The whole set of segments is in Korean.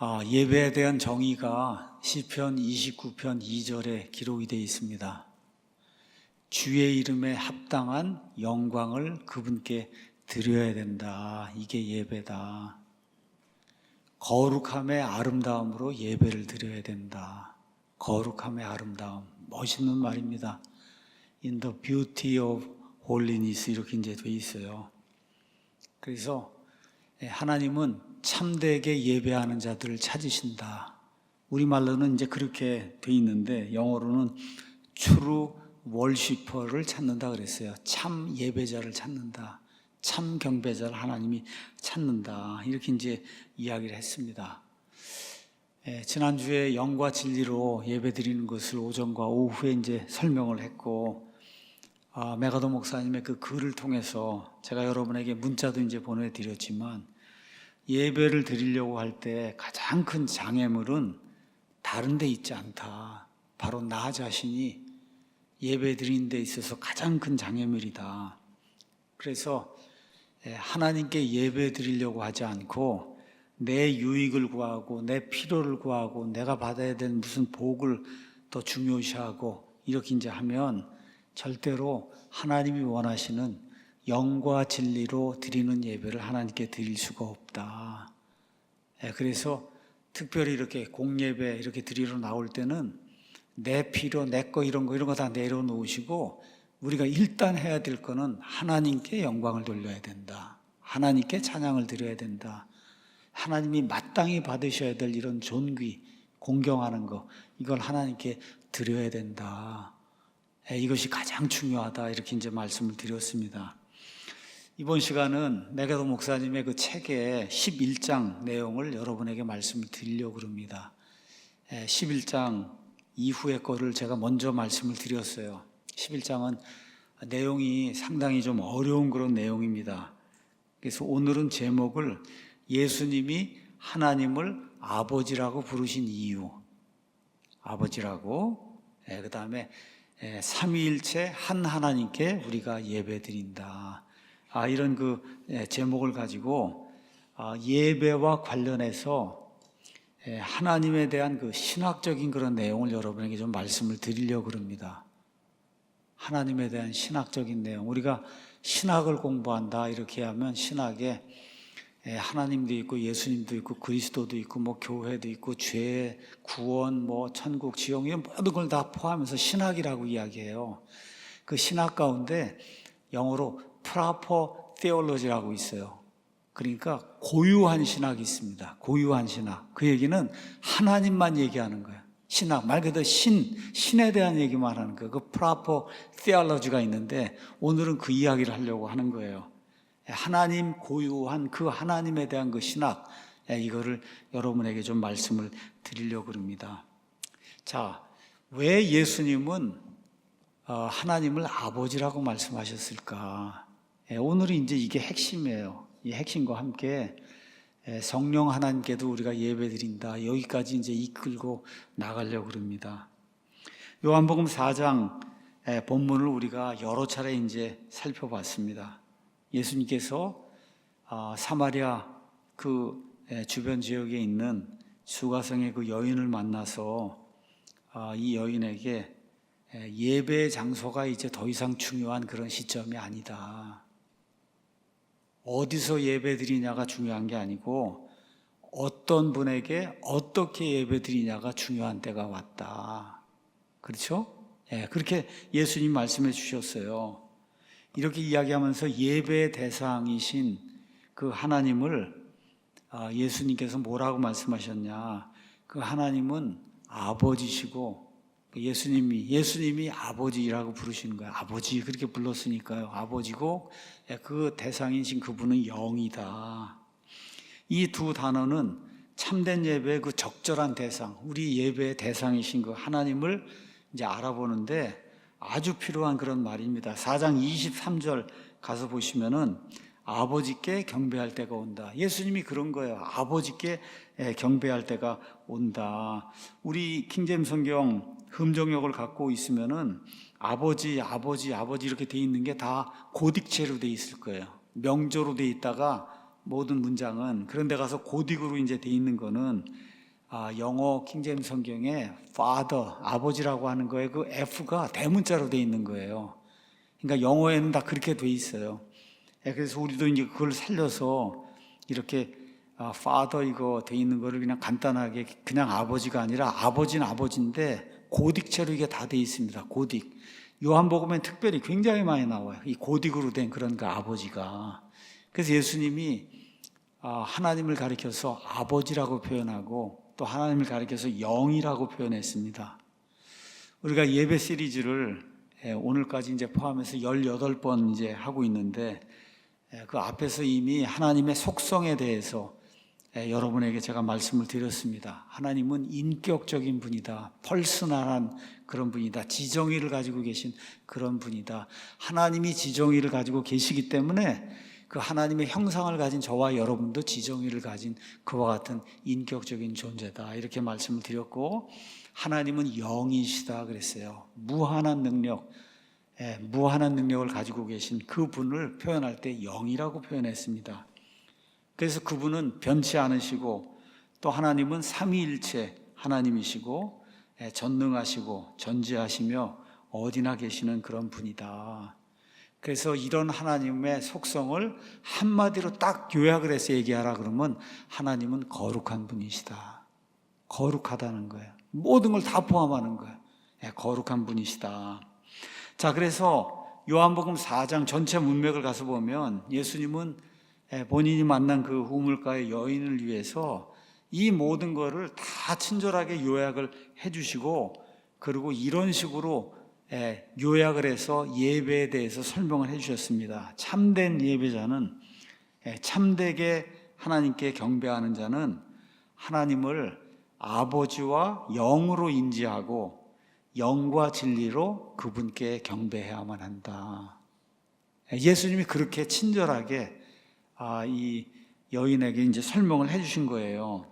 예배에 대한 정의가 시편 29편 2절에 기록이 되어 있습니다. 주의 이름에 합당한 영광을 그분께 드려야 된다. 이게 예배다. 거룩함의 아름다움으로 예배를 드려야 된다. 거룩함의 아름다움. 멋있는 말입니다. In the beauty of holiness 이렇게 이제 돼 있어요. 그래서 하나님은 참되게 예배하는 자들을 찾으신다. 우리말로는 이제 그렇게 돼 있는데 영어로는 true worshiper를 찾는다 그랬어요. 참 예배자를 찾는다. 참 경배자를 하나님이 찾는다. 이렇게 이제 이야기를 했습니다. 지난주에 영과 진리로 예배 드리는 것을 오전과 오후에 이제 설명을 했고, 메가더 목사님의 그 글을 통해서 제가 여러분에게 문자도 이제 보내드렸지만, 예배를 드리려고 할 때 가장 큰 장애물은 다른 데 있지 않다. 바로 나 자신이 예배 드리는 데 있어서 가장 큰 장애물이다. 그래서 하나님께 예배 드리려고 하지 않고 내 유익을 구하고 내 필요를 구하고 내가 받아야 될 무슨 복을 더 중요시하고 이렇게 이제 하면 절대로 하나님이 원하시는 영과 진리로 드리는 예배를 하나님께 드릴 수가 없다. 그래서 특별히 이렇게 공예배 이렇게 드리러 나올 때는 내 필요, 내 거 이런 거 다 내려놓으시고 우리가 일단 해야 될 거는 하나님께 영광을 돌려야 된다. 하나님께 찬양을 드려야 된다. 하나님이 마땅히 받으셔야 될 이런 존귀, 공경하는 거 이걸 하나님께 드려야 된다. 이것이 가장 중요하다. 이렇게 이제 말씀을 드렸습니다. 이번 시간은 메가더 목사님의 그 책의 11장 내용을 여러분에게 말씀을 드리려고 합니다. 11장 이후의 거를 제가 먼저 말씀을 드렸어요. 11장은 내용이 상당히 좀 어려운 그런 내용입니다. 그래서 오늘은 제목을 예수님이 하나님을 아버지라고 부르신 이유, 아버지라고, 그 다음에 삼위일체 한 하나님께 우리가 예배드린다. 이런 그 제목을 가지고 예배와 관련해서 하나님에 대한 그 신학적인 그런 내용을 여러분에게 좀 말씀을 드리려고 합니다. 하나님에 대한 신학적인 내용. 우리가 신학을 공부한다 이렇게 하면 신학에 하나님도 있고 예수님도 있고 그리스도도 있고 뭐 교회도 있고 죄, 구원, 뭐 천국, 지옥 이런 모든 걸 다 포함해서 신학이라고 이야기해요. 그 신학 가운데 영어로 proper theology라고 있어요. 그러니까 고유한 신학이 있습니다. 고유한 신학. 그 얘기는 하나님만 얘기하는 거예요. 신학, 말 그대로 신에 대한 얘기만 하는 거예요. 그 proper theology가 있는데 오늘은 그 이야기를 하려고 하는 거예요. 하나님 고유한 그 하나님에 대한 그 신학, 이거를 여러분에게 좀 말씀을 드리려고 합니다. 자, 왜 예수님은 하나님을 아버지라고 말씀하셨을까? 오늘은 이제 이게 핵심이에요. 이 핵심과 함께 성령 하나님께도 우리가 예배드린다. 여기까지 이제 이끌고 나가려고 합니다. 요한복음 4장 본문을 우리가 여러 차례 이제 살펴봤습니다. 예수님께서 사마리아 그 주변 지역에 있는 수가성의 그 여인을 만나서 이 여인에게 예배 장소가 이제 더 이상 중요한 그런 시점이 아니다. 어디서 예배 드리냐가 중요한 게 아니고 어떤 분에게 어떻게 예배 드리냐가 중요한 때가 왔다. 그렇죠? 그렇게 예수님 말씀해 주셨어요. 이렇게 이야기하면서 예배의 대상이신 그 하나님을 예수님께서 뭐라고 말씀하셨냐? 그 하나님은 아버지시고 예수님이 아버지라고 부르시는 거예요. 아버지 그렇게 불렀으니까요. 아버지고 그 대상이신 그분은 영이다. 이 두 단어는 참된 예배의 그 적절한 대상, 우리 예배의 대상이신 그 하나님을 이제 알아보는데 아주 필요한 그런 말입니다. 4장 23절 가서 보시면은 아버지께 경배할 때가 온다. 예수님이 그런 거예요. 아버지께 경배할 때가 온다. 우리 킹제임스 성경 흠정역을 갖고 있으면은 아버지 이렇게 돼 있는 게 다 고딕체로 돼 있을 거예요. 명조로 돼 있다가 모든 문장은. 그런데 가서 고딕으로 이제 돼 있는 거는 영어 킹제임스 성경에 Father, 아버지라고 하는 거에 그 F가 대문자로 돼 있는 거예요. 그러니까 영어에는 다 그렇게 돼 있어요. 그래서 우리도 이제 그걸 살려서 이렇게 Father 이거 돼 있는 거를 그냥 간단하게 그냥 아버지가 아니라 아버지는 아버지인데 고딕체로 이게 다 돼 있습니다. 고딕. 요한복음엔 특별히 굉장히 많이 나와요. 이 고딕으로 된 그런 그 아버지가. 그래서 예수님이 하나님을 가리켜서 아버지라고 표현하고 또 하나님을 가리켜서 영이라고 표현했습니다. 우리가 예배 시리즈를 오늘까지 이제 포함해서 18번 이제 하고 있는데 그 앞에서 이미 하나님의 속성에 대해서 여러분에게 제가 말씀을 드렸습니다. 하나님은 인격적인 분이다. 펄스널한 그런 분이다. 지정의를 가지고 계신 그런 분이다. 하나님이 지정의를 가지고 계시기 때문에 그 하나님의 형상을 가진 저와 여러분도 지정의를 가진 그와 같은 인격적인 존재다. 이렇게 말씀을 드렸고, 하나님은 영이시다 그랬어요. 무한한 능력, 무한한 능력을 가지고 계신 그 분을 표현할 때 영이라고 표현했습니다. 그래서 그분은 변치 않으시고 또 하나님은 삼위일체 하나님이시고 전능하시고 전지하시며 어디나 계시는 그런 분이다. 그래서 이런 하나님의 속성을 한마디로 딱 요약을 해서 얘기하라 그러면 하나님은 거룩한 분이시다. 거룩하다는 거예요. 모든 걸 다 포함하는 거예요. 거룩한 분이시다. 자, 그래서 요한복음 4장 전체 문맥을 가서 보면 예수님은 본인이 만난 그 우물가의 여인을 위해서 이 모든 거를 다 친절하게 요약을 해주시고, 그리고 이런 식으로 요약을 해서 예배에 대해서 설명을 해주셨습니다. 참된 예배자는, 참되게 하나님께 경배하는 자는 하나님을 아버지와 영으로 인지하고 영과 진리로 그분께 경배해야만 한다. 예수님이 그렇게 친절하게 이 여인에게 이제 설명을 해주신 거예요.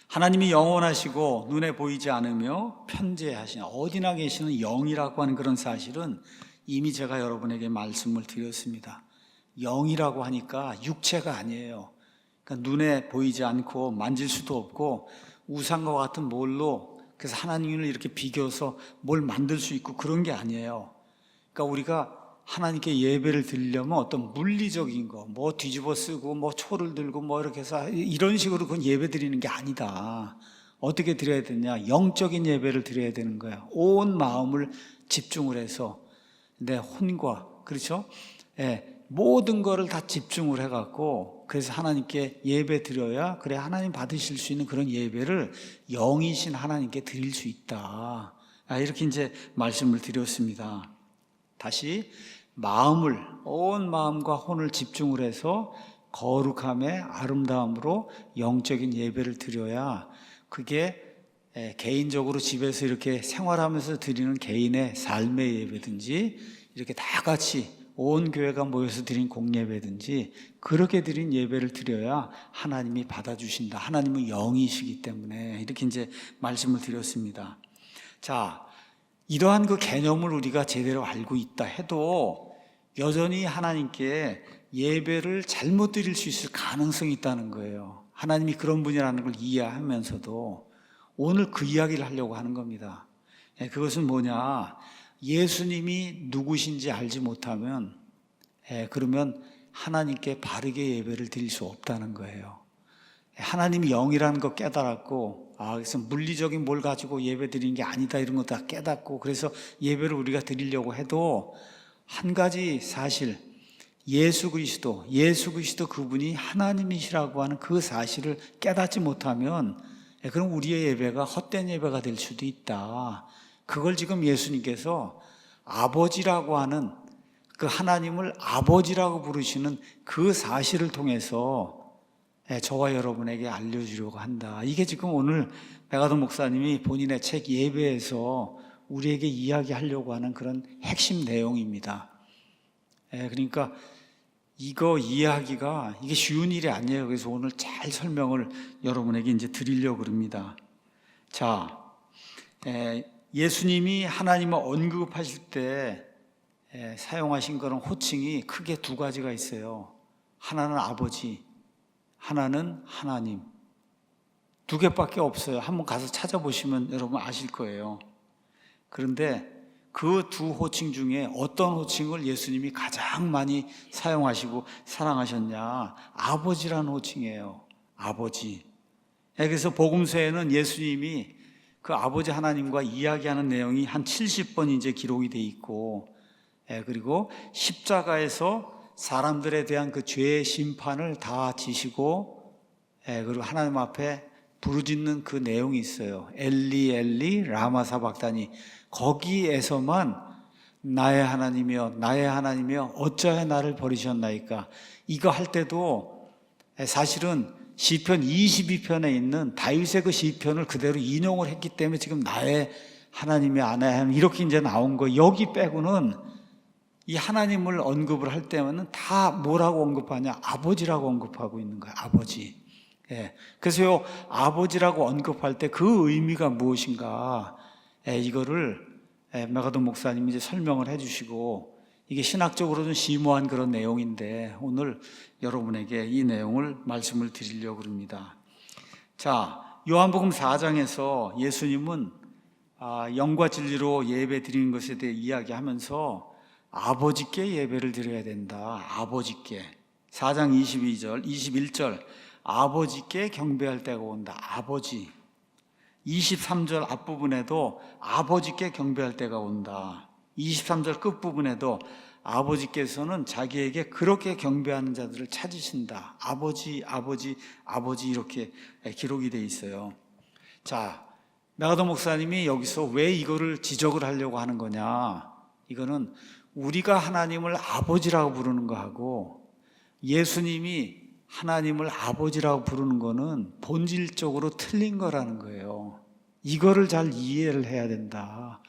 하나님이 영원하시고 눈에 보이지 않으며 편재하시는 어디나 계시는 영이라고 하는 그런 사실은 이미 제가 여러분에게 말씀을 드렸습니다. 영이라고 하니까 육체가 아니에요. 그러니까 눈에 보이지 않고 만질 수도 없고 우상과 같은 뭘로 그래서 하나님을 이렇게 비교해서 뭘 만들 수 있고 그런 게 아니에요. 그러니까 우리가 하나님께 예배를 드리려면 어떤 물리적인 거, 뭐 뒤집어 쓰고 뭐 초를 들고 뭐 이렇게 해서 이런 식으로 그건 예배 드리는 게 아니다. 어떻게 드려야 되냐? 영적인 예배를 드려야 되는 거야. 온 마음을 집중을 해서 내 혼과, 그렇죠? 모든 거를 다 집중을 해갖고 그래서 하나님께 예배 드려야 그래 하나님 받으실 수 있는 그런 예배를 영이신 하나님께 드릴 수 있다. 이렇게 이제 말씀을 드렸습니다. 다시 마음을 온 마음과 혼을 집중을 해서 거룩함의 아름다움으로 영적인 예배를 드려야 그게 개인적으로 집에서 이렇게 생활하면서 드리는 개인의 삶의 예배든지 이렇게 다 같이 온 교회가 모여서 드린 공예배든지 그렇게 드린 예배를 드려야 하나님이 받아주신다. 하나님은 영이시기 때문에 이렇게 이제 말씀을 드렸습니다. 자, 이러한 그 개념을 우리가 제대로 알고 있다 해도 여전히 하나님께 예배를 잘못 드릴 수 있을 가능성이 있다는 거예요. 하나님이 그런 분이라는 걸 이해하면서도 오늘 그 이야기를 하려고 하는 겁니다. 그것은 뭐냐? 예수님이 누구신지 알지 못하면 그러면 하나님께 바르게 예배를 드릴 수 없다는 거예요. 하나님이 영이라는 거 깨달았고 그래서 물리적인 뭘 가지고 예배 드리는 게 아니다 이런 거 다 깨닫고 그래서 예배를 우리가 드리려고 해도 한 가지 사실 예수 그리스도 그분이 하나님이시라고 하는 그 사실을 깨닫지 못하면 그럼 우리의 예배가 헛된 예배가 될 수도 있다. 그걸 지금 예수님께서 아버지라고 하는 그 하나님을 아버지라고 부르시는 그 사실을 통해서 저와 여러분에게 알려주려고 한다. 이게 지금 오늘 백아동 목사님이 본인의 책 예배에서 우리에게 이야기하려고 하는 그런 핵심 내용입니다. 그러니까 이거 이해하기가 이게 쉬운 일이 아니에요. 그래서 오늘 잘 설명을 여러분에게 이제 드리려고 합니다. 자, 예수님이 하나님을 언급하실 때 사용하신 그런 호칭이 크게 두 가지가 있어요. 하나는 아버지, 하나는 하나님. 두 개밖에 없어요. 한번 가서 찾아보시면 여러분 아실 거예요. 그런데 그 두 호칭 중에 어떤 호칭을 예수님이 가장 많이 사용하시고 사랑하셨냐? 아버지라는 호칭이에요. 아버지. 그래서 복음서에는 예수님이 그 아버지 하나님과 이야기하는 내용이 한 70번 이제 기록이 돼 있고, 그리고 십자가에서 사람들에 대한 그 죄의 심판을 다 지시고, 그리고 하나님 앞에 부르짖는 그 내용이 있어요. 엘리 엘리 라마 사박다니. 거기에서만 나의 하나님이여 나의 하나님이여 어찌하여 나를 버리셨나이까, 이거 할 때도 사실은 시편 22편에 있는 다윗의 그 시편을 그대로 인용을 했기 때문에 지금 나의 하나님이 나의 하나님 이렇게 이제 나온 거예요. 여기 빼고는 이 하나님을 언급을 할 때는 다 뭐라고 언급하냐? 아버지라고 언급하고 있는 거예요. 아버지. 그래서 요 아버지라고 언급할 때 그 의미가 무엇인가? 이거를 메가돈 목사님이 이제 설명을 해주시고, 이게 신학적으로는 심오한 그런 내용인데 오늘 여러분에게 이 내용을 말씀을 드리려고 합니다. 자, 요한복음 4장에서 예수님은 영과 진리로 예배 드리는 것에 대해 이야기하면서 아버지께 예배를 드려야 된다. 아버지께. 4장 22절, 21절 아버지께 경배할 때가 온다. 아버지. 23절 앞부분에도 아버지께 경배할 때가 온다. 23절 끝부분에도 아버지께서는 자기에게 그렇게 경배하는 자들을 찾으신다. 아버지, 아버지, 아버지 이렇게 기록이 되어 있어요. 자, 메가돈 목사님이 여기서 왜 이거를 지적을 하려고 하는 거냐? 이거는 우리가 하나님을 아버지라고 부르는 거하고 예수님이 하나님을 아버지라고 부르는 거는 본질적으로 틀린 거라는 거예요. 이거를 잘 이해를 해야 된다.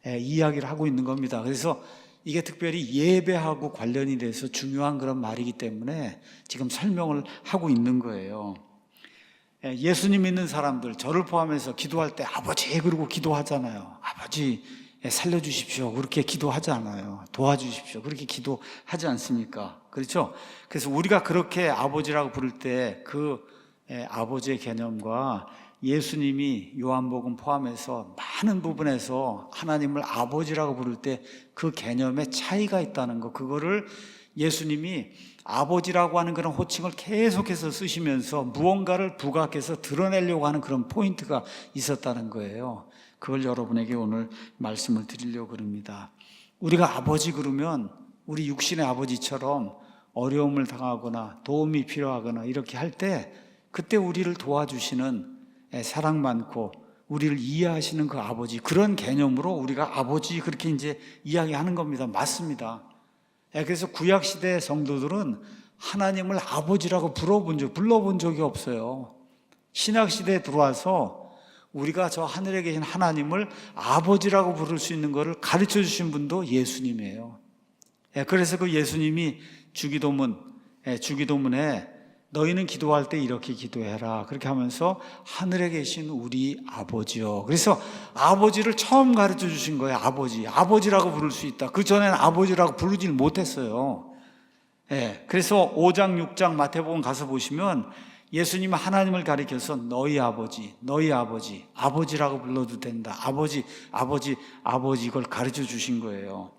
이야기를 하고 있는 겁니다. 그래서 이게 특별히 예배하고 관련이 돼서 중요한 그런 말이기 때문에 지금 설명을 하고 있는 거예요. 예수님 믿는 사람들, 저를 포함해서 기도할 때 아버지 그러고 기도하잖아요. 아버지 살려주십시오 그렇게 기도하잖아요. 도와주십시오 그렇게 기도하지 않습니까? 그렇죠? 그래서 우리가 그렇게 아버지라고 부를 때 그 아버지의 개념과 예수님이 요한복음 포함해서 많은 부분에서 하나님을 아버지라고 부를 때 그 개념에 차이가 있다는 거, 그거를 예수님이 아버지라고 하는 그런 호칭을 계속해서 쓰시면서 무언가를 부각해서 드러내려고 하는 그런 포인트가 있었다는 거예요. 그걸 여러분에게 오늘 말씀을 드리려고 합니다. 우리가 아버지 그러면 우리 육신의 아버지처럼 어려움을 당하거나 도움이 필요하거나 이렇게 할 때 그때 우리를 도와주시는 사랑 많고 우리를 이해하시는 그 아버지, 그런 개념으로 우리가 아버지 그렇게 이제 이야기하는 겁니다. 맞습니다. 그래서 구약시대 성도들은 하나님을 아버지라고 불러본 적이 없어요. 신약시대에 들어와서 우리가 저 하늘에 계신 하나님을 아버지라고 부를 수 있는 것을 가르쳐 주신 분도 예수님이에요. 그래서 그 예수님이 주기도문에 너희는 기도할 때 이렇게 기도해라 그렇게 하면서 하늘에 계신 우리 아버지요. 그래서 아버지를 처음 가르쳐 주신 거예요. 아버지라고 부를 수 있다. 그 전에는 아버지라고 부르질 못했어요. 그래서 5장 6장 마태복음 가서 보시면 예수님은 하나님을 가리켜서 너희 아버지라고 불러도 된다. 아버지 이걸 가르쳐 주신 거예요.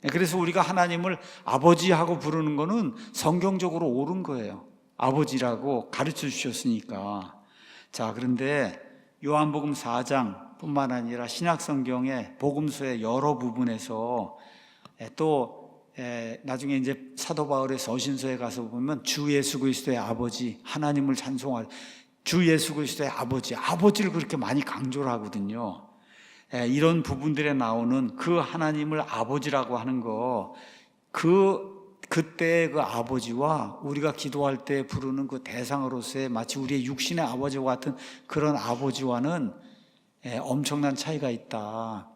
그래서 우리가 하나님을 아버지하고 부르는 거는 성경적으로 옳은 거예요. 아버지라고 가르쳐 주셨으니까. 자, 그런데 요한복음 4장 뿐만 아니라 신약성경의 복음서의 여러 부분에서 또 나중에 이제 사도 바울의 서신서에 가서 보면 주 예수 그리스도의 아버지, 하나님을 찬송할 주 예수 그리스도의 아버지를 그렇게 많이 강조를 하거든요. 이런 부분들에 나오는 그 하나님을 아버지라고 하는 거, 그때의 그 아버지와 우리가 기도할 때 부르는 그 대상으로서의 마치 우리의 육신의 아버지와 같은 그런 아버지와는 엄청난 차이가 있다.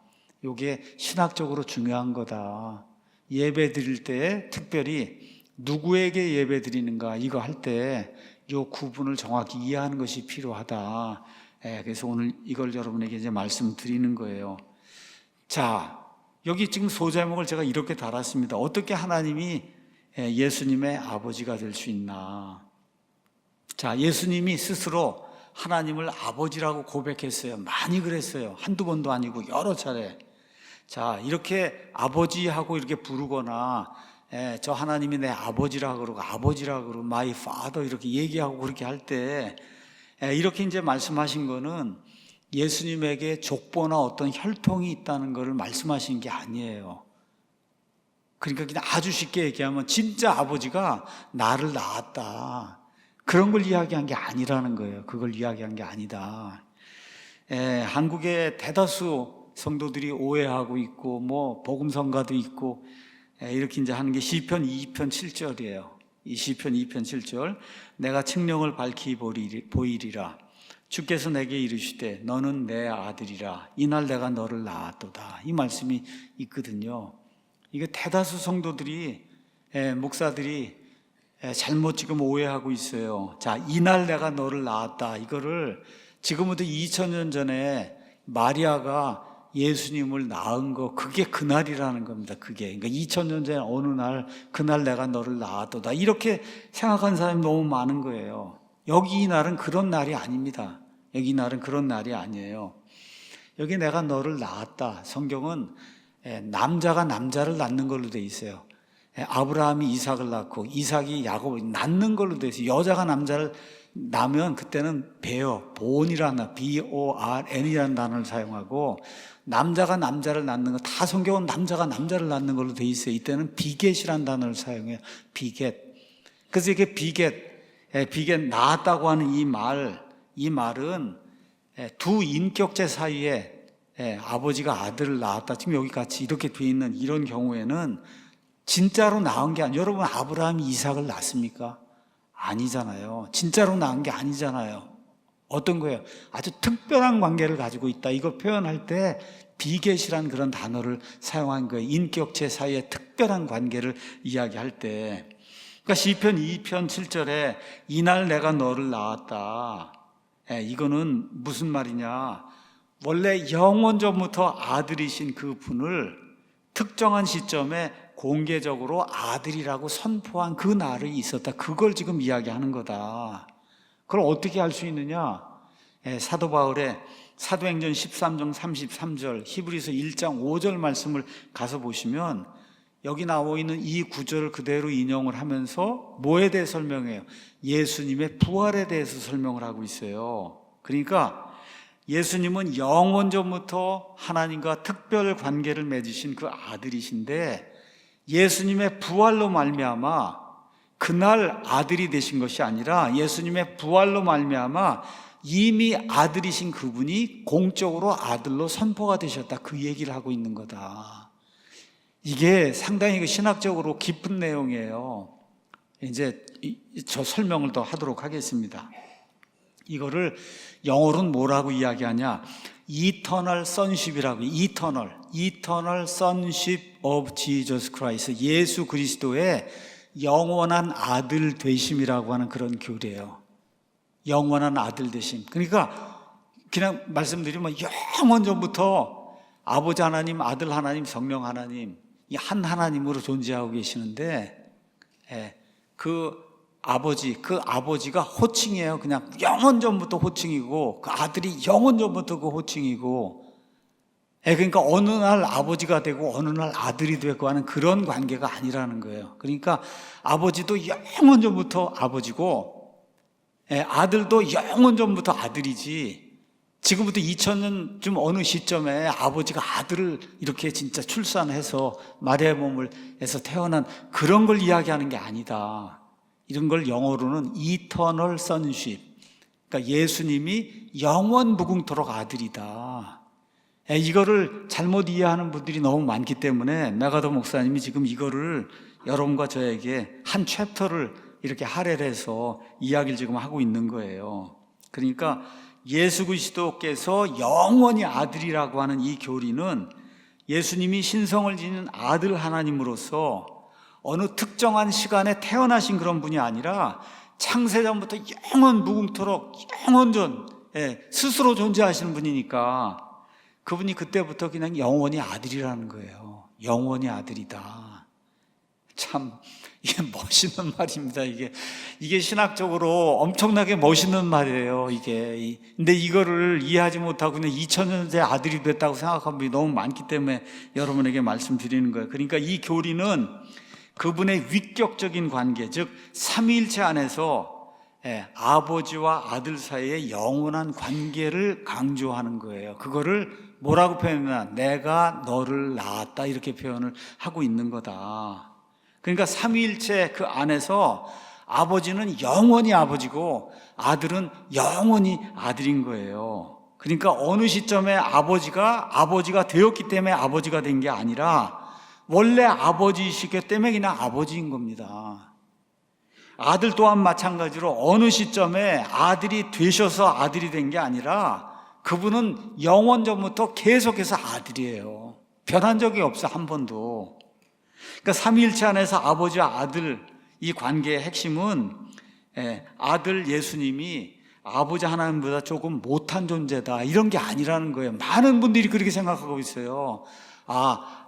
이게 신학적으로 중요한 거다. 예배 드릴 때 특별히 누구에게 예배 드리는가 이거 할 때 이 구분을 정확히 이해하는 것이 필요하다. 그래서 오늘 이걸 여러분에게 이제 말씀드리는 거예요. 자, 여기 지금 소제목을 제가 이렇게 달았습니다. 어떻게 하나님이 예수님의 아버지가 될 수 있나? 자, 예수님이 스스로 하나님을 아버지라고 고백했어요. 많이 그랬어요. 한두 번도 아니고 여러 차례. 자, 이렇게 아버지하고 이렇게 부르거나 저 하나님이 내 아버지라고 그러고 my father 이렇게 얘기하고 그렇게 할 때 이렇게 이제 말씀하신 거는 예수님에게 족보나 어떤 혈통이 있다는 것을 말씀하신 게 아니에요. 그러니까 그냥 아주 쉽게 얘기하면 진짜 아버지가 나를 낳았다. 그런 걸 이야기한 게 아니라는 거예요. 그걸 이야기한 게 아니다. 한국의 대다수 성도들이 오해하고 있고 뭐 복음성가도 있고 이렇게 이제 하는 게 시편 2편 7절이에요. 이 시편 2편 7절 내가 측량을 밝히 보이리라. 주께서 내게 이르시되 너는 내 아들이라. 이날 내가 너를 낳았도다. 이 말씀이 있거든요. 이게 대다수 성도들이 목사들이 잘못 지금 오해하고 있어요. 자, 이날 내가 너를 낳았다. 이거를 지금부터 2000년 전에 마리아가 예수님을 낳은 거 그게 그날이라는 겁니다. 그게 그러니까 2000년 전에 어느 날 그날 내가 너를 낳았도다. 이렇게 생각하는 사람이 너무 많은 거예요. 여기 이 날은 그런 날이 아닙니다. 여기 이 날은 그런 날이 아니에요. 여기 내가 너를 낳았다. 성경은 남자가 남자를 낳는 걸로 돼 있어요. 아브라함이 이삭을 낳고 이삭이 야곱을 낳는 걸로 돼 있어요. 여자가 남자를 낳으면 그때는 본이라는 BORN이라는 단어를 사용하고 남자가 남자를 낳는 거 다 성경은 남자가 남자를 낳는 걸로 돼 있어요. 이때는 비겟이라는 단어를 사용해요. 비겟. 그래서 이게 비겟 낳았다고 하는 이 말은 두 인격체 사이에 아버지가 아들을 낳았다. 지금 여기 같이 이렇게 돼 있는 이런 경우에는 진짜로 낳은 게 아니에요. 여러분 아브라함이 이삭을 낳습니까? 아니잖아요. 진짜로 낳은 게 아니잖아요. 어떤 거예요? 아주 특별한 관계를 가지고 있다. 이거 표현할 때 비겟이란 그런 단어를 사용한 거예요. 인격체 사이의 특별한 관계를 이야기할 때. 그러니까 시편 2편 7절에 이날 내가 너를 낳았다. 이거는 무슨 말이냐? 원래 영원 전부터 아들이신 그 분을 특정한 시점에 공개적으로 아들이라고 선포한 그 날이 있었다. 그걸 지금 이야기하는 거다. 그걸 어떻게 알 수 있느냐? 사도 바울의 사도행전 13장 33절, 히브리서 1장 5절 말씀을 가서 보시면 여기 나와 있는 이 구절을 그대로 인용을 하면서 뭐에 대해 설명해요? 예수님의 부활에 대해서 설명을 하고 있어요. 그러니까 예수님은 영원 전부터 하나님과 특별 관계를 맺으신 그 아들이신데 예수님의 부활로 말미암아 그날 아들이 되신 것이 아니라 예수님의 부활로 말미암아 이미 아들이신 그분이 공적으로 아들로 선포가 되셨다. 그 얘기를 하고 있는 거다. 이게 상당히 신학적으로 깊은 내용이에요. 이제 저 설명을 더 하도록 하겠습니다. 이거를 영어로는 뭐라고 이야기하냐? Eternal Sonship이라고. Eternal Sonship of Jesus Christ. 예수 그리스도의 영원한 아들 되심이라고 하는 그런 교리예요. 영원한 아들 되심. 그러니까 그냥 말씀드리면 영원 전부터 아버지 하나님, 아들 하나님, 성령 하나님 이 한 하나님으로 존재하고 계시는데 그 아버지가 호칭이에요. 그냥 영원 전부터 호칭이고 그 아들이 영원 전부터 그 호칭이고 그러니까 어느 날 아버지가 되고 어느 날 아들이 되고 하는 그런 관계가 아니라는 거예요. 그러니까 아버지도 영원 전부터 아버지고 아들도 영원 전부터 아들이지 지금부터 2000년쯤 어느 시점에 아버지가 아들을 이렇게 진짜 출산해서 마리아의 몸을 해서 태어난 그런 걸 이야기하는 게 아니다. 이런 걸 영어로는 Eternal Sonship. 그러니까 예수님이 영원 무궁토록 아들이다. 이거를 잘못 이해하는 분들이 너무 많기 때문에 메가더 목사님이 지금 이거를 여러분과 저에게 한 챕터를 이렇게 할애를 해서 이야기를 지금 하고 있는 거예요. 그러니까 예수 그리스도께서 영원히 아들이라고 하는 이 교리는 예수님이 신성을 지닌 아들 하나님으로서 어느 특정한 시간에 태어나신 그런 분이 아니라 창세전부터 영원 무궁토록 영원전 스스로 존재하시는 분이니까 그분이 그때부터 그냥 영원히 아들이라는 거예요. 영원히 아들이다. 참 이게 멋있는 말입니다. 이게 신학적으로 엄청나게 멋있는 말이에요. 근데 이거를 이해하지 못하고 그냥 2000년째 아들이 됐다고 생각하는 분이 너무 많기 때문에 여러분에게 말씀드리는 거예요. 그러니까 이 교리는 그분의 위격적인 관계, 즉 삼위일체 안에서 아버지와 아들 사이의 영원한 관계를 강조하는 거예요. 그거를 뭐라고 표현하냐? 내가 너를 낳았다, 이렇게 표현을 하고 있는 거다. 그러니까 삼위일체 그 안에서 아버지는 영원히 아버지고 아들은 영원히 아들인 거예요. 그러니까 어느 시점에 아버지가 되었기 때문에 아버지가 된 게 아니라 원래 아버지이시기 때문에 그냥 아버지인 겁니다. 아들 또한 마찬가지로 어느 시점에 아들이 되셔서 아들이 된 게 아니라 그분은 영원 전부터 계속해서 아들이에요. 변한 적이 없어, 한 번도. 그러니까 삼위일체 안에서 아버지와 아들 이 관계의 핵심은 아들 예수님이 아버지 하나님보다 조금 못한 존재다, 이런 게 아니라는 거예요. 많은 분들이 그렇게 생각하고 있어요.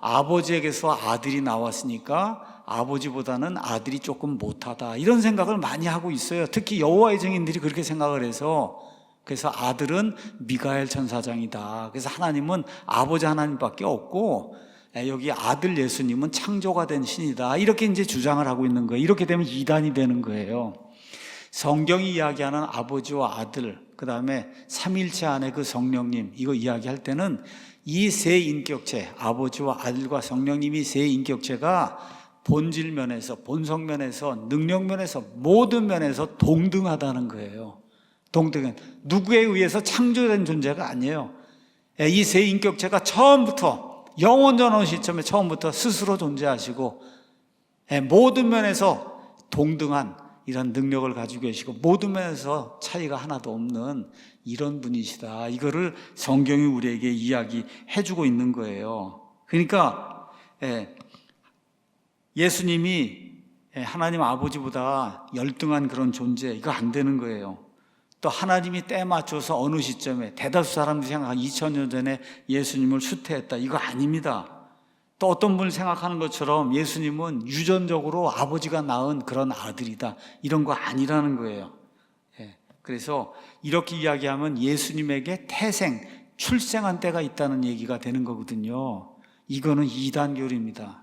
아버지에게서 아들이 나왔으니까 아버지보다는 아들이 조금 못하다, 이런 생각을 많이 하고 있어요. 특히 여호와의 증인들이 그렇게 생각을 해서, 그래서 아들은 미가엘 천사장이다, 그래서 하나님은 아버지 하나님밖에 없고 여기 아들 예수님은 창조가 된 신이다, 이렇게 이제 주장을 하고 있는 거예요. 이렇게 되면 이단이 되는 거예요. 성경이 이야기하는 아버지와 아들, 그 다음에 삼일체 안에 그 성령님, 이거 이야기할 때는 이 세 인격체, 아버지와 아들과 성령님이 세 인격체가 본질 면에서, 본성 면에서, 능력 면에서, 모든 면에서 동등하다는 거예요. 동등한, 누구에 의해서 창조된 존재가 아니에요. 이 세 인격체가 처음부터, 영원전원 시점에 처음부터 스스로 존재하시고 모든 면에서 동등한 이런 능력을 가지고 계시고 모든 면에서 차이가 하나도 없는 이런 분이시다, 이거를 성경이 우리에게 이야기해주고 있는 거예요. 그러니까 예수님이 하나님 아버지보다 열등한 그런 존재, 이거 안 되는 거예요. 또 하나님이 때 맞춰서 어느 시점에 대다수 사람들이 생각한 2000년 전에 예수님을 수태했다, 이거 아닙니다. 또 어떤 분을 생각하는 것처럼 예수님은 유전적으로 아버지가 낳은 그런 아들이다, 이런 거 아니라는 거예요. 그래서 이렇게 이야기하면 예수님에게 출생한 때가 있다는 얘기가 되는 거거든요. 이거는 이단교리입니다.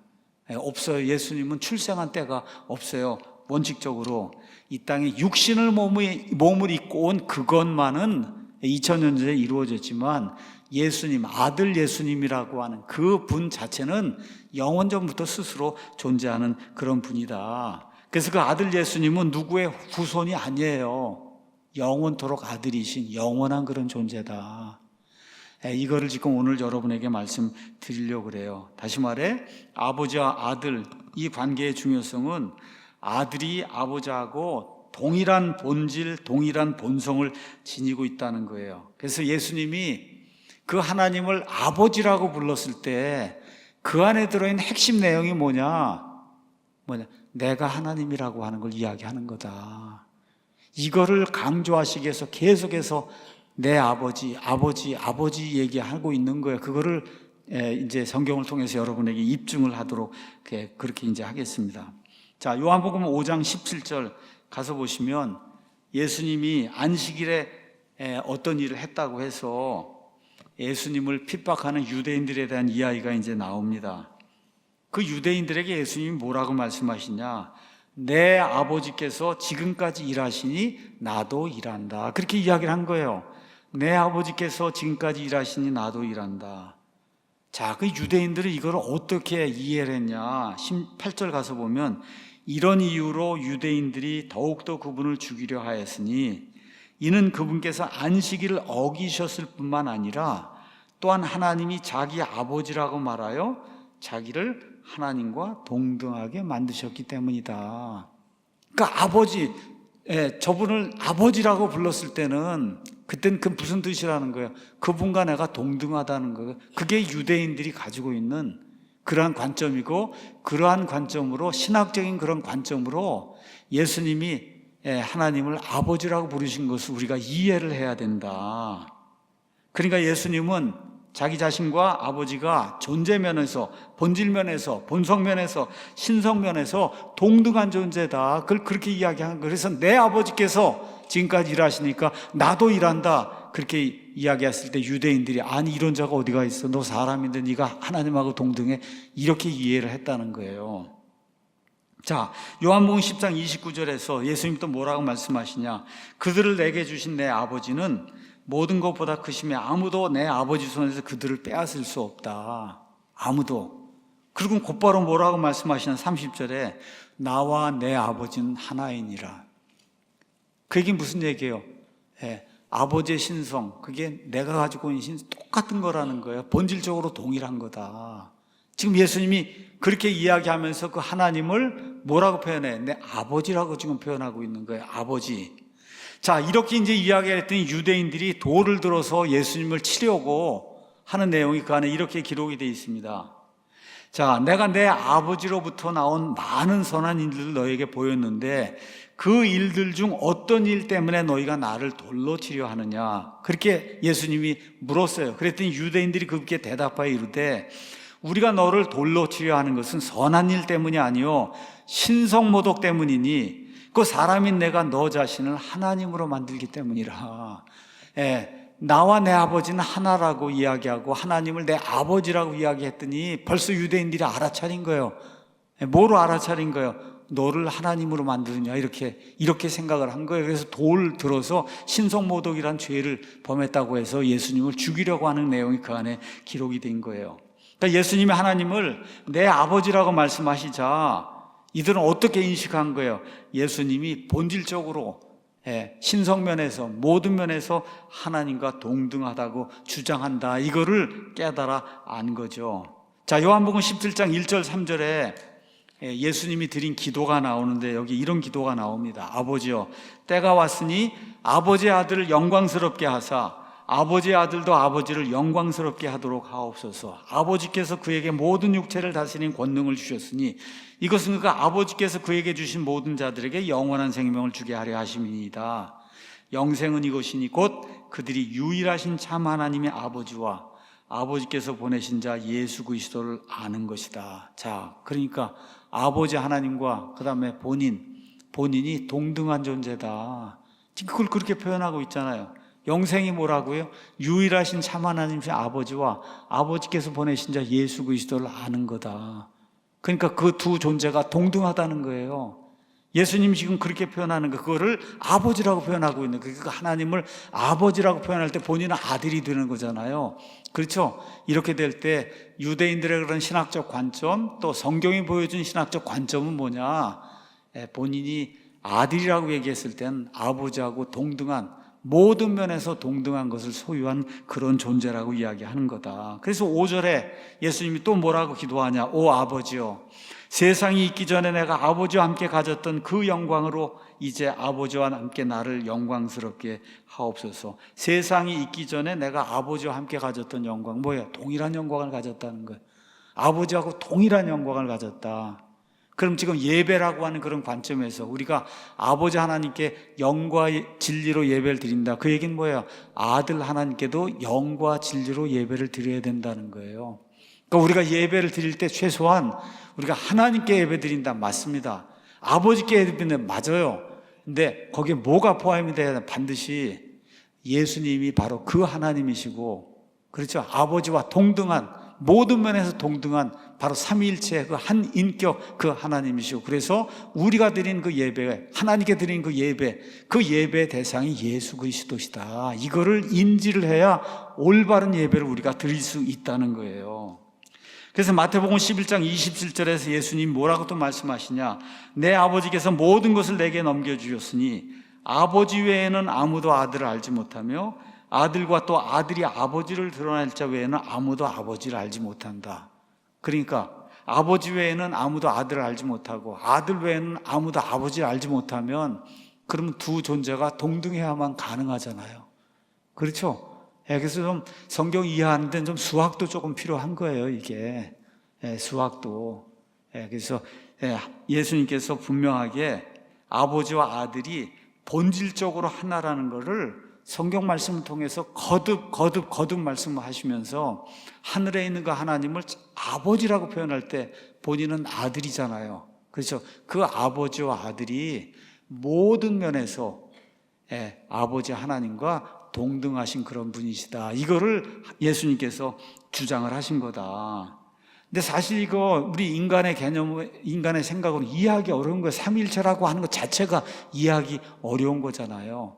없어요. 예수님은 출생한 때가 없어요. 원칙적으로 이 땅에 육신을 몸을 입고 온 그것만은 2000년 전에 이루어졌지만 예수님, 아들 예수님이라고 하는 그 분 자체는 영원전부터 스스로 존재하는 그런 분이다. 그래서 그 아들 예수님은 누구의 후손이 아니에요. 영원토록 아들이신 영원한 그런 존재다. 이거를 지금 오늘 여러분에게 말씀드리려고 그래요. 다시 말해, 아버지와 아들 이 관계의 중요성은 아들이 아버지하고 동일한 본질, 동일한 본성을 지니고 있다는 거예요. 그래서 예수님이 그 하나님을 아버지라고 불렀을 때 그 안에 들어있는 핵심 내용이 뭐냐? 내가 하나님이라고 하는 걸 이야기하는 거다. 이거를 강조하시기 위해서 계속해서 내 아버지 얘기하고 있는 거예요. 그거를 이제 성경을 통해서 여러분에게 입증을 하도록 그렇게 이제 하겠습니다. 자, 요한복음 5장 17절 가서 보시면 예수님이 안식일에 어떤 일을 했다고 해서 예수님을 핍박하는 유대인들에 대한 이야기가 이제 나옵니다. 그 유대인들에게 예수님이 뭐라고 말씀하시냐? 내 아버지께서 지금까지 일하시니 나도 일한다, 그렇게 이야기를 한 거예요. 내 아버지께서 지금까지 일하시니 나도 일한다. 자, 그 유대인들은 이걸 어떻게 이해를 했냐? 18절 가서 보면 이런 이유로 유대인들이 더욱더 그분을 죽이려 하였으니 이는 그분께서 안식일을 어기셨을 뿐만 아니라 또한 하나님이 자기 아버지라고 말하여 자기를 하나님과 동등하게 만드셨기 때문이다. 그러니까 저분을 아버지라고 불렀을 때는 그땐 그 무슨 뜻이라는 거예요? 그분과 내가 동등하다는 거예요. 그게 유대인들이 가지고 있는 그러한 관점이고, 그러한 관점으로, 신학적인 그런 관점으로 예수님이 하나님을 아버지라고 부르신 것을 우리가 이해를 해야 된다. 그러니까 예수님은 자기 자신과 아버지가 존재면에서, 본질면에서, 본성면에서, 신성면에서 동등한 존재다. 그걸 그렇게 이야기한 거예요. 그래서 내 아버지께서 지금까지 일하시니까 나도 일한다. 그렇게 이야기했을 때 유대인들이 아니 이런 자가 어디가 있어? 너 사람인데 네가 하나님하고 동등해? 이렇게 이해를 했다는 거예요. 자, 요한복음 10장 29절에서 예수님 또 뭐라고 말씀하시냐? 그들을 내게 주신 내 아버지는 모든 것보다 크심에 아무도 내 아버지 손에서 그들을 빼앗을 수 없다. 아무도. 그리고 곧바로 뭐라고 말씀하시냐? 30절에 나와 내 아버지는 하나이니라. 그 얘기는 무슨 얘기예요? 아버지의 신성, 그게 내가 가지고 있는 신성 똑같은 거라는 거예요. 본질적으로 동일한 거다. 지금 예수님이 그렇게 이야기하면서 그 하나님을 뭐라고 표현해? 내 아버지라고 지금 표현하고 있는 거예요. 아버지. 자, 이렇게 이제 이야기했더니 유대인들이 돌을 들어서 예수님을 치려고 하는 내용이 그 안에 이렇게 기록이 되어 있습니다. 자, 내가 내 아버지로부터 나온 많은 선한 일들을 너에게 보였는데 그 일들 중 어떤 일 때문에 너희가 나를 돌로 치려 하느냐? 그렇게 예수님이 물었어요. 그랬더니 유대인들이 그렇게 대답하여 이르되 우리가 너를 돌로 치려 하는 것은 선한 일 때문이 아니요 신성모독 때문이니 그 사람인 내가 너 자신을 하나님으로 만들기 때문이라. 나와 내 아버지는 하나라고 이야기하고 하나님을 내 아버지라고 이야기했더니 벌써 유대인들이 알아차린 거예요. 뭐로 알아차린 거예요? 너를 하나님으로 만드느냐 이렇게 생각을 한 거예요. 그래서 돌 들어서 신성모독이란 죄를 범했다고 해서 예수님을 죽이려고 하는 내용이 그 안에 기록이 된 거예요. 그러니까 예수님이 하나님을 내 아버지라고 말씀하시자 이들은 어떻게 인식한 거예요? 예수님이 본질적으로 신성면에서 모든 면에서 하나님과 동등하다고 주장한다. 이거를 깨달아 안 거죠. 자, 요한복음 17장 1절 3절에 예수님이 드린 기도가 나오는데 여기 이런 기도가 나옵니다. 아버지여, 때가 왔으니 아버지의 아들을 영광스럽게 하사 아버지의 아들도 아버지를 영광스럽게 하도록 하옵소서. 아버지께서 그에게 모든 육체를 다스리는 권능을 주셨으니 이것은 그가 아버지께서 그에게 주신 모든 자들에게 영원한 생명을 주게 하려 하심이니이다. 영생은 이것이니 곧 그들이 유일하신 참 하나님의 아버지와 아버지께서 보내신 자 예수 그리스도를 아는 것이다. 자, 그러니까 아버지 하나님과 그 다음에 본인이 동등한 존재다. 지금 그걸 그렇게 표현하고 있잖아요. 영생이 뭐라고요? 유일하신 참 하나님의 아버지와 아버지께서 보내신 자 예수 그리스도를 아는 거다. 그러니까 그 두 존재가 동등하다는 거예요. 예수님 지금 그렇게 표현하는 거, 그거를 아버지라고 표현하고 있는 거예요. 그러니까 하나님을 아버지라고 표현할 때 본인은 아들이 되는 거잖아요. 그렇죠? 이렇게 될 때 유대인들의 그런 신학적 관점, 또 성경이 보여준 신학적 관점은 뭐냐? 본인이 아들이라고 얘기했을 때는 아버지하고 동등한, 모든 면에서 동등한 것을 소유한 그런 존재라고 이야기하는 거다. 그래서 5절에 예수님이 또 뭐라고 기도하냐? 오 아버지여, 세상이 있기 전에 내가 아버지와 함께 가졌던 그 영광으로 이제 아버지와 함께 나를 영광스럽게 하옵소서. 세상이 있기 전에 내가 아버지와 함께 가졌던 영광, 뭐예요? 동일한 영광을 가졌다는 거예요. 아버지하고 동일한 영광을 가졌다. 그럼 지금 예배라고 하는 그런 관점에서 우리가 아버지 하나님께 영과 진리로 예배를 드린다. 그 얘기는 뭐예요? 아들 하나님께도 영과 진리로 예배를 드려야 된다는 거예요. 그러니까 우리가 예배를 드릴 때 최소한 우리가 하나님께 예배 드린다. 맞습니다. 아버지께 예배 드린다. 맞아요. 근데 거기에 뭐가 포함이 돼야 되나? 반드시 예수님이 바로 그 하나님이시고, 그렇죠? 아버지와 동등한, 모든 면에서 동등한 바로 삼위일체 그 한 인격 그 하나님이시고, 그래서 우리가 드린 그 예배, 하나님께 드린 그 예배 대상이 예수 그리스도시다. 이거를 인지를 해야 올바른 예배를 우리가 드릴 수 있다는 거예요. 그래서 마태복음 11장 27절에서 예수님 뭐라고 또 말씀하시냐? 내 아버지께서 모든 것을 내게 넘겨주셨으니 아버지 외에는 아무도 아들을 알지 못하며 아들과 또 아들이 아버지를 드러낼 자 외에는 아무도 아버지를 알지 못한다. 그러니까 아버지 외에는 아무도 아들을 알지 못하고 아들 외에는 아무도 아버지를 알지 못하면 그러면 두 존재가 동등해야만 가능하잖아요. 그렇죠? 그래서 좀 성경 이해하는 데는 좀 수학도 조금 필요한 거예요, 이게. 수학도. 그래서 예수님께서 분명하게 아버지와 아들이 본질적으로 하나라는 것을 성경 말씀을 통해서 거듭 말씀을 하시면서 하늘에 있는 그 하나님을 아버지라고 표현할 때 본인은 아들이잖아요. 그렇죠? 그 아버지와 아들이 모든 면에서 아버지 하나님과 동등하신 그런 분이시다. 이거를 예수님께서 주장을 하신 거다. 근데 사실 이거 우리 인간의 개념, 인간의 생각으로 이해하기 어려운 거예요. 삼위일체라고 하는 것 자체가 이해하기 어려운 거잖아요.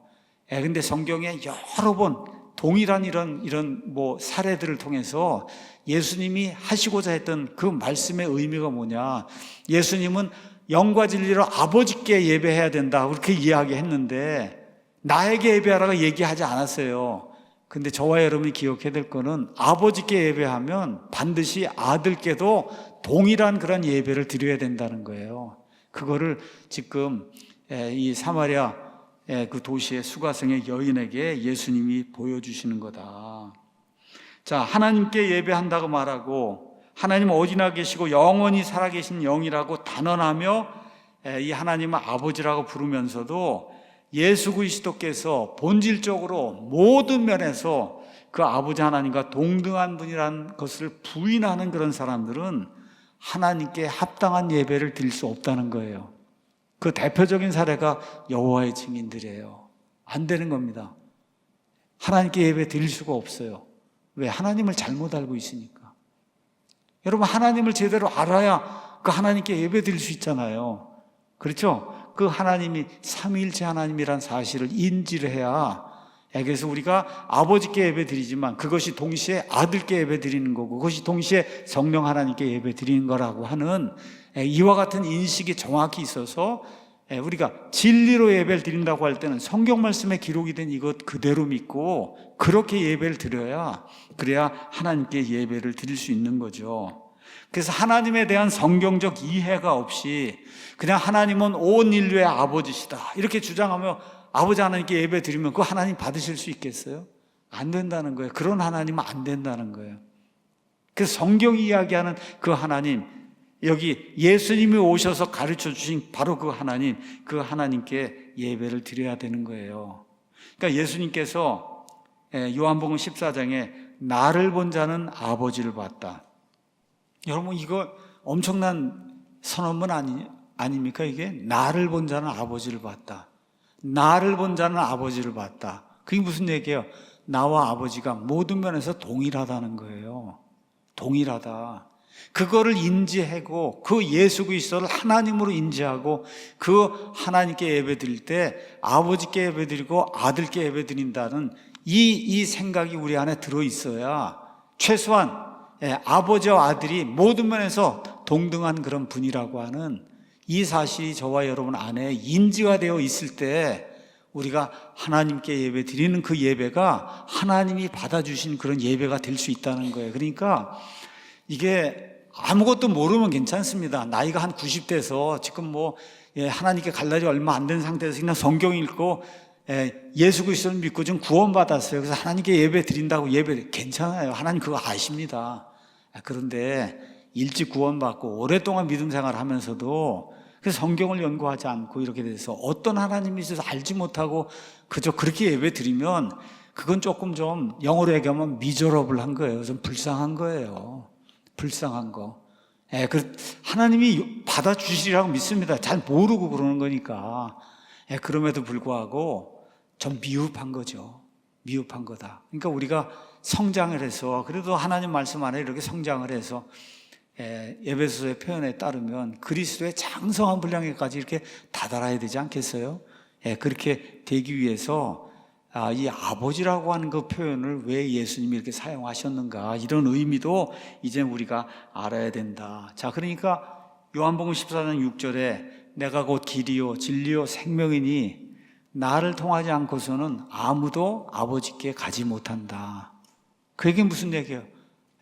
근데 성경에 여러 번 동일한 이런 사례들을 통해서 예수님이 하시고자 했던 그 말씀의 의미가 뭐냐. 예수님은 영과 진리로 아버지께 예배해야 된다. 그렇게 이야기했는데 나에게 예배하라고 얘기하지 않았어요. 근데 저와 여러분이 기억해야 될 거는 아버지께 예배하면 반드시 아들께도 동일한 그런 예배를 드려야 된다는 거예요. 그거를 지금 이 사마리아 그 도시의 수가성의 여인에게 예수님이 보여주시는 거다. 자, 하나님께 예배한다고 말하고 하나님 어디나 계시고 영원히 살아계신 영이라고 단언하며 이 하나님을 아버지라고 부르면서도 예수 그리스도께서 본질적으로 모든 면에서 그 아버지 하나님과 동등한 분이라는 것을 부인하는 그런 사람들은 하나님께 합당한 예배를 드릴 수 없다는 거예요. 그 대표적인 사례가 여호와의 증인들이에요. 안 되는 겁니다. 하나님께 예배 드릴 수가 없어요. 왜? 하나님을 잘못 알고 있으니까. 여러분, 하나님을 제대로 알아야 그 하나님께 예배 드릴 수 있잖아요. 그렇죠? 그 하나님이 삼위일체 하나님이란 사실을 인지를 해야, 그래서 우리가 아버지께 예배 드리지만 그것이 동시에 아들께 예배 드리는 거고 그것이 동시에 성령 하나님께 예배 드리는 거라고 하는 이와 같은 인식이 정확히 있어서 우리가 진리로 예배를 드린다고 할 때는 성경 말씀에 기록이 된 이것 그대로 믿고 그렇게 예배를 드려야, 그래야 하나님께 예배를 드릴 수 있는 거죠. 그래서 하나님에 대한 성경적 이해가 없이 그냥 하나님은 온 인류의 아버지시다 이렇게 주장하며 아버지 하나님께 예배 드리면 그 하나님 받으실 수 있겠어요? 안 된다는 거예요. 그런 하나님은 안 된다는 거예요. 그래서 성경이 이야기하는 그 하나님, 여기 예수님이 오셔서 가르쳐 주신 바로 그 하나님, 그 하나님께 예배를 드려야 되는 거예요. 그러니까 예수님께서 요한복음 14장에 나를 본 자는 아버지를 봤다. 여러분, 이거 엄청난 선언문 아닙니까? 이게 나를 본 자는 아버지를 봤다. 나를 본 자는 아버지를 봤다. 그게 무슨 얘기예요? 나와 아버지가 모든 면에서 동일하다는 거예요. 동일하다. 그거를 인지하고 그 예수 그리스도를 하나님으로 인지하고 그 하나님께 예배드릴 때 아버지께 예배드리고 아들께 예배드린다는 이 생각이 우리 안에 들어있어야 최소한 아버지와 아들이 모든 면에서 동등한 그런 분이라고 하는 이 사실이 저와 여러분 안에 인지가 되어 있을 때 우리가 하나님께 예배 드리는 그 예배가 하나님이 받아주신 그런 예배가 될 수 있다는 거예요. 그러니까 이게 아무것도 모르면 괜찮습니다. 나이가 한 90대에서 지금 하나님께 갈 날이 얼마 안 된 상태에서 그냥 성경 읽고 예수 그리스도를 믿고 좀 구원받았어요. 그래서 하나님께 예배 드린다고 예배 괜찮아요. 하나님 그거 아십니다. 그런데 일찍 구원받고 오랫동안 믿음 생활을 하면서도 그래서 성경을 연구하지 않고 이렇게 돼서 어떤 하나님이 있어서 알지 못하고 그저 그렇게 예배 드리면 그건 조금 좀 영어로 얘기하면 미저러블한 거예요. 좀 불쌍한 거예요. 불쌍한 거. 하나님이 받아주시리라고 믿습니다. 잘 모르고 그러는 거니까. 그럼에도 불구하고 좀 미흡한 거죠. 미흡한 거다. 그러니까 우리가 성장을 해서 그래도 하나님 말씀 안에 이렇게 성장을 해서 에베소서의 표현에 따르면 그리스도의 장성한 분량에까지 이렇게 다다라야 되지 않겠어요? 그렇게 되기 위해서 이 아버지라고 하는 그 표현을 왜 예수님이 이렇게 사용하셨는가, 이런 의미도 이제 우리가 알아야 된다. 자, 그러니까 요한복음 14장 6절에 내가 곧 길이요 진리요 생명이니 나를 통하지 않고서는 아무도 아버지께 가지 못한다. 그 얘기는 무슨 얘기예요?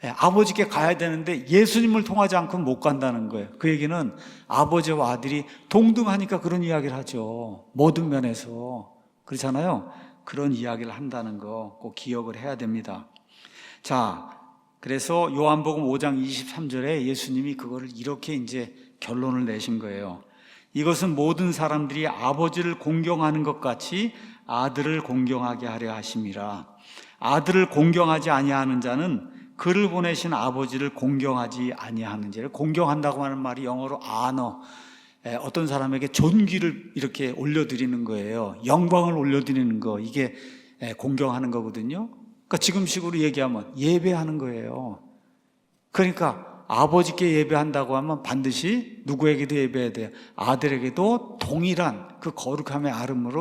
아버지께 가야 되는데 예수님을 통하지 않고는 못 간다는 거예요. 그 얘기는 아버지와 아들이 동등하니까 그런 이야기를 하죠. 모든 면에서. 그렇잖아요. 그런 이야기를 한다는 거 꼭 기억을 해야 됩니다. 자, 그래서 요한복음 5장 23절에 예수님이 그거를 이렇게 이제 결론을 내신 거예요. 이것은 모든 사람들이 아버지를 공경하는 것 같이 아들을 공경하게 하려 하심이라. 아들을 공경하지 아니하는 자는 그를 보내신 아버지를 공경하지 아니하는지를. 공경한다고 하는 말이 영어로 honor, 어떤 사람에게 존귀를 이렇게 올려드리는 거예요. 영광을 올려드리는 거, 이게 공경하는 거거든요. 그러니까 지금식으로 얘기하면 예배하는 거예요. 그러니까 아버지께 예배한다고 하면 반드시 누구에게도 예배해야 돼요. 아들에게도 동일한 그 거룩함의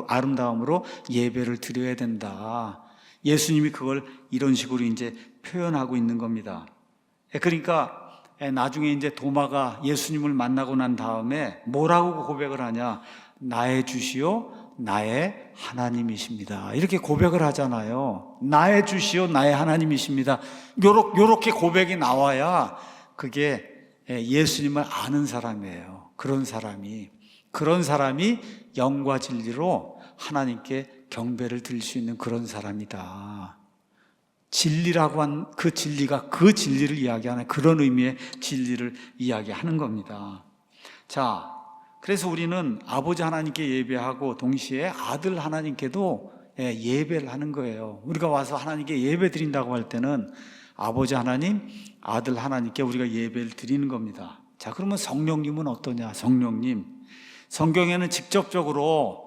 아름다움으로 예배를 드려야 된다. 예수님이 그걸 이런 식으로 이제 표현하고 있는 겁니다. 그러니까 나중에 이제 도마가 예수님을 만나고 난 다음에 뭐라고 고백을 하냐? 나의 주시오, 나의 하나님이십니다. 이렇게 고백을 하잖아요. 나의 주시오, 나의 하나님이십니다. 요렇게 고백이 나와야 그게 예수님을 아는 사람이에요. 그런 사람이 영과 진리로 하나님께 경배를 드릴 수 있는 그런 사람이다. 진리라고 한 그 진리가 그 진리를 이야기하는 그런 의미의 진리를 이야기하는 겁니다. 자, 그래서 우리는 아버지 하나님께 예배하고 동시에 아들 하나님께도 예배를 하는 거예요. 우리가 와서 하나님께 예배 드린다고 할 때는 아버지 하나님, 아들 하나님께 우리가 예배를 드리는 겁니다. 자, 그러면 성령님은 어떠냐? 성령님, 성경에는 직접적으로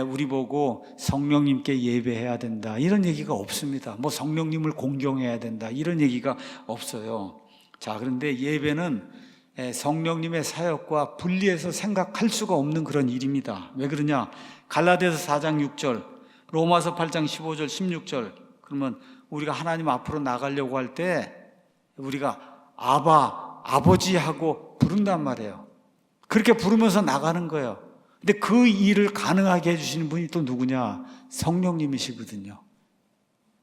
우리 보고 성령님께 예배해야 된다 이런 얘기가 없습니다. 뭐 성령님을 공경해야 된다 이런 얘기가 없어요. 자, 그런데 예배는 성령님의 사역과 분리해서 생각할 수가 없는 그런 일입니다. 왜 그러냐? 갈라디아서 4장 6절, 로마서 8장 15절 16절. 그러면 우리가 하나님 앞으로 나가려고 할 때 우리가 아버지 하고 부른단 말이에요. 그렇게 부르면서 나가는 거예요. 근데 그 일을 가능하게 해주시는 분이 또 누구냐? 성령님이시거든요.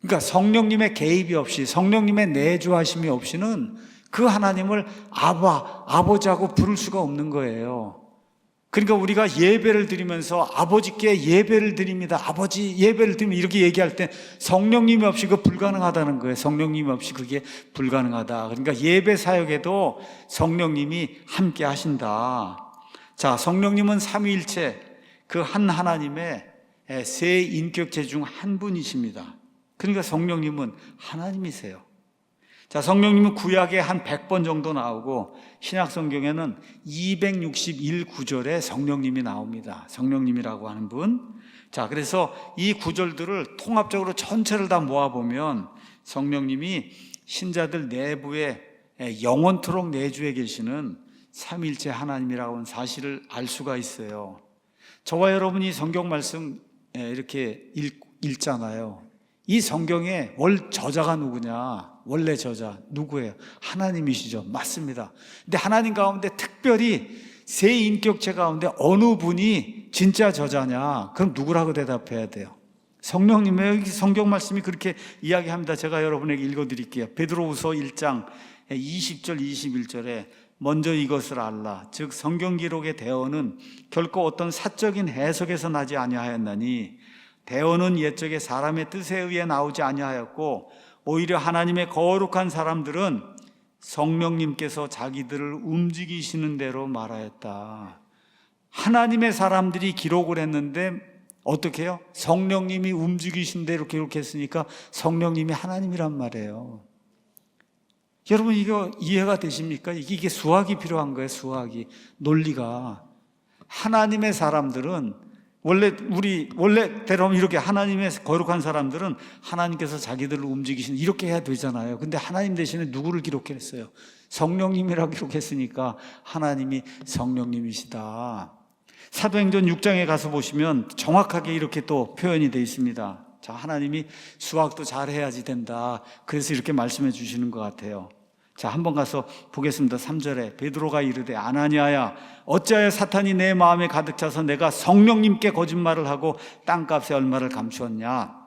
그러니까 성령님의 개입이 없이, 성령님의 내주하심이 없이는 그 하나님을 아버지하고 부를 수가 없는 거예요. 그러니까 우리가 예배를 드리면서 아버지께 예배를 드립니다. 아버지 예배를 드리면 이렇게 얘기할 때 성령님이 없이 그거 불가능하다는 거예요. 성령님이 없이 그게 불가능하다. 그러니까 예배 사역에도 성령님이 함께 하신다. 자, 성령님은 삼위일체 그 한 하나님의 세 인격체 중 한 분이십니다. 그러니까 성령님은 하나님이세요. 자, 성령님은 구약에 한 100번 정도 나오고 신약 성경에는 261구절에 성령님이 나옵니다. 성령님이라고 하는 분. 자, 그래서 이 구절들을 통합적으로 전체를 다 모아보면 성령님이 신자들 내부에 영원토록 내주해 계시는 삼위일체 하나님이라고 하는 사실을 알 수가 있어요. 저와 여러분이 성경 말씀 이렇게 읽잖아요. 이 성경의 저자가 누구냐? 원래 저자 누구예요? 하나님이시죠. 맞습니다. 근데 하나님 가운데 특별히 세 인격체 가운데 어느 분이 진짜 저자냐? 그럼 누구라고 대답해야 돼요? 성령님의 성경 말씀이 그렇게 이야기합니다. 제가 여러분에게 읽어드릴게요. 베드로후서 1장 20절 21절에 먼저 이것을 알라. 즉 성경 기록의 대언은 결코 어떤 사적인 해석에서 나지 아니하였나니 대언은 옛적에 사람의 뜻에 의해 나오지 아니하였고 오히려 하나님의 거룩한 사람들은 성령님께서 자기들을 움직이시는 대로 말하였다. 하나님의 사람들이 기록을 했는데 어떻게 해요? 성령님이 움직이신 대로 기록했으니까 성령님이 하나님이란 말이에요. 여러분 이거 이해가 되십니까? 이게 수학이 필요한 거예요. 수학이, 논리가. 하나님의 사람들은 원래대로 이렇게 하나님의 거룩한 사람들은 하나님께서 자기들을 움직이신 이렇게 해야 되잖아요. 근데 하나님 대신에 누구를 기록했어요? 성령님이라고 기록했으니까 하나님이 성령님이시다. 사도행전 6장에 가서 보시면 정확하게 이렇게 또 표현이 되어 있습니다. 자, 하나님이 수학도 잘 해야지 된다. 그래서 이렇게 말씀해 주시는 것 같아요. 자, 한번 가서 보겠습니다. 3절에 베드로가 이르되 아나니아야 어찌하여 사탄이 내 마음에 가득 차서 내가 성령님께 거짓말을 하고 땅값에 얼마를 감추었냐?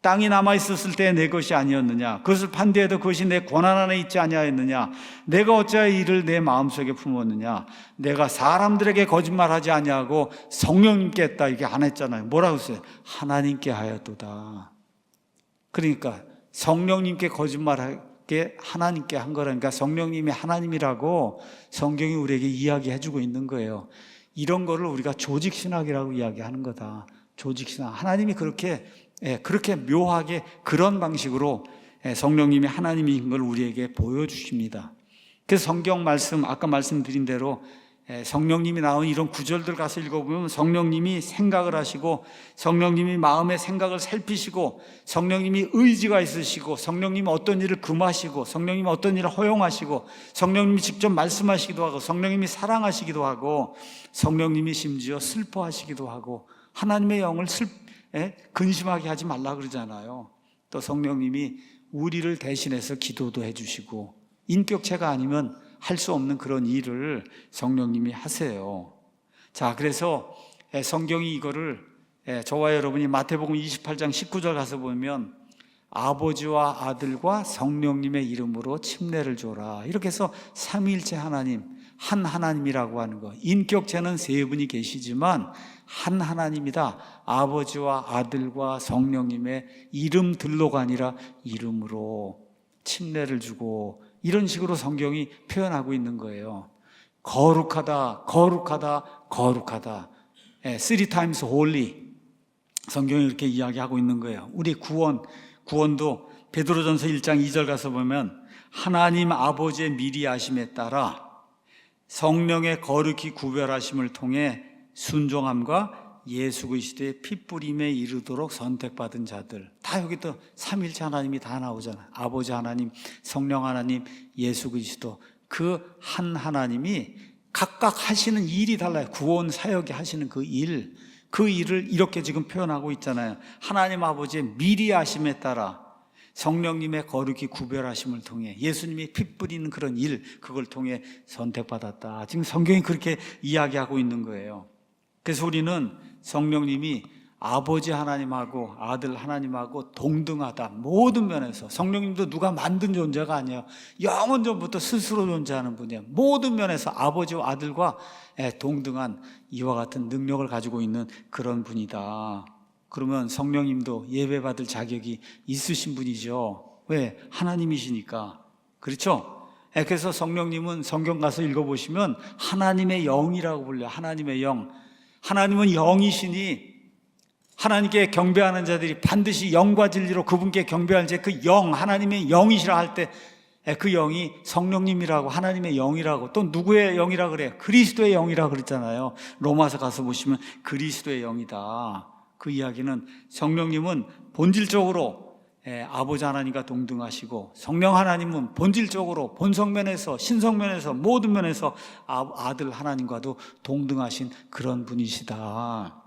땅이 남아있었을 때 내 것이 아니었느냐? 그것을 판대해도 그것이 내 권한 안에 있지 아니하였느냐? 내가 어찌하여 이를 내 마음속에 품었느냐? 내가 사람들에게 거짓말하지 아니하고 성령님께 했다. 이게 안 했잖아요. 뭐라고 했어요? 하나님께 하였도다. 그러니까 성령님께 거짓말하게 하나님께 한 거라니까 성령님이 하나님이라고 성경이 우리에게 이야기해주고 있는 거예요. 이런 거를 우리가 조직신학이라고 이야기하는 거다. 조직신앙. 하나님이 그렇게 묘하게 그런 방식으로 성령님이 하나님인 걸 우리에게 보여주십니다. 그래서 성경 말씀, 아까 말씀드린 대로 성령님이 나온 이런 구절들 가서 읽어보면 성령님이 생각을 하시고, 성령님이 마음의 생각을 살피시고, 성령님이 의지가 있으시고, 성령님이 어떤 일을 금하시고, 성령님이 어떤 일을 허용하시고, 성령님이 직접 말씀하시기도 하고, 성령님이 사랑하시기도 하고, 성령님이 심지어 슬퍼하시기도 하고, 하나님의 영을 근심하게 하지 말라 그러잖아요. 또 성령님이 우리를 대신해서 기도도 해주시고, 인격체가 아니면 할 수 없는 그런 일을 성령님이 하세요. 자, 그래서 성경이 이거를 저와 여러분이 마태복음 28장 19절 가서 보면 아버지와 아들과 성령님의 이름으로 침례를 줘라. 이렇게 해서 삼위일체 하나님, 한 하나님이라고 하는 거. 인격체는 세 분이 계시지만 한 하나님이다. 아버지와 아들과 성령님의 이름들로가 아니라 이름으로 침례를 주고, 이런 식으로 성경이 표현하고 있는 거예요. 거룩하다, 거룩하다, 거룩하다. Three times holy. 성경이 이렇게 이야기하고 있는 거예요. 우리 구원도 베드로전서 1장 2절 가서 보면 하나님 아버지의 미리 아심에 따라 성령의 거룩히 구별하심을 통해 순종함과 예수 그리스도의 핏부림에 이르도록 선택받은 자들. 다 여기 또 삼위일체 하나님이 다 나오잖아요. 아버지 하나님, 성령 하나님, 예수 그리스도. 그 한 하나님이 각각 하시는 일이 달라요. 구원 사역이 하시는 그 일을 이렇게 지금 표현하고 있잖아요. 하나님 아버지의 미리 아심에 따라 성령님의 거룩히 구별하심을 통해 예수님이 피 뿌리는 그런 일, 그걸 통해 선택받았다. 지금 성경이 그렇게 이야기하고 있는 거예요. 그래서 우리는 성령님이 아버지 하나님하고 아들 하나님하고 동등하다. 모든 면에서. 성령님도 누가 만든 존재가 아니에요. 영원 전부터 스스로 존재하는 분이에요. 모든 면에서 아버지와 아들과 동등한 이와 같은 능력을 가지고 있는 그런 분이다. 그러면 성령님도 예배받을 자격이 있으신 분이죠. 왜? 하나님이시니까. 그렇죠? 그래서 성령님은 성경 가서 읽어보시면 하나님의 영이라고 불려요. 하나님의 영. 하나님은 영이시니 하나님께 경배하는 자들이 반드시 영과 진리로 그분께 경배할 때 그 영, 하나님의 영이시라 할 때 그 영이 성령님이라고, 하나님의 영이라고, 또 누구의 영이라고 그래요? 그리스도의 영이라고 그랬잖아요. 로마서 가서 보시면 그리스도의 영이다. 그 이야기는 성령님은 본질적으로 아버지 하나님과 동등하시고, 성령 하나님은 본질적으로 본성면에서 신성면에서 모든 면에서 아들 하나님과도 동등하신 그런 분이시다.